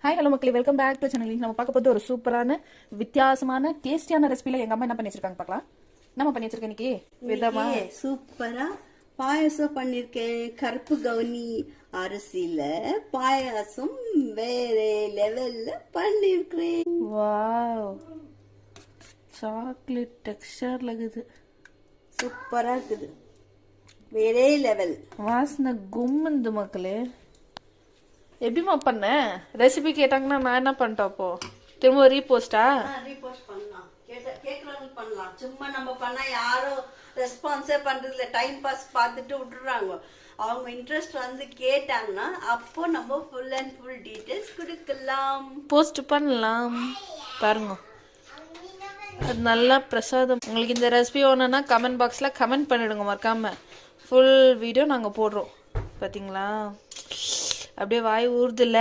Hi hello மக்களே, welcome back to channel. நம்ம பார்க்க போது ஒரு சூப்பரான வித்தியாசமான டேஸ்டியான ரெசிபில எங்க அம்மா என்ன பண்ணி வச்சிருக்காங்க பார்க்கலாம். நம்ம பண்ணி வச்சிருக்கேன் இன்னைக்கு விதமா சூப்பரா பாயாசம் பண்ணிருக்கேன். கருப்பு கவுனி அரிசியில பாயாசம் வேற லெவல்ல பண்ணிருக்கேன். வாவ், சாக்லேட் டெக்ஸ்சர்ல இருக்குது. சூப்பரா இருக்குது, வேற லெவல். வாசனை கும்முந்து மக்களே. எப்படிமா பண்ண? ரெசிபி கேட்டாங்கன்னா நான் என்ன பண்ணிட்டேன்? அப்போ திரும்ப ரீபோஸ்டா? ரீபோஸ்ட் பண்ணலாம், கேக்குறவங்க பண்ணலாம். சும்மா நம்ம பண்ணா யாரும் ரெஸ்பான்ஸே பண்றது இல்ல, டைம் பாஸ் பார்த்துட்டு விட்டுறாங்க. அவங்க இன்ட்ரெஸ்ட் வந்து கேட்டாங்கன்னா அப்போ நம்ம ஃபுல் அண்ட் ஃபுல் டீடைல்ஸ் கொடுக்கலாம், போஸ்ட் பண்ணலாம். பாருங்க, அது நல்லா பிரசாதம். உங்களுக்கு இந்த ரெசிபி வேணும்னா கமெண்ட் பாக்ஸ்ல கமெண்ட் பண்ணிடுங்க மறக்காம. ஃபுல் வீடியோ நாங்கள் போடுறோம். பார்த்தீங்களா, அப்படியே வாய் ஊறுதில்ல.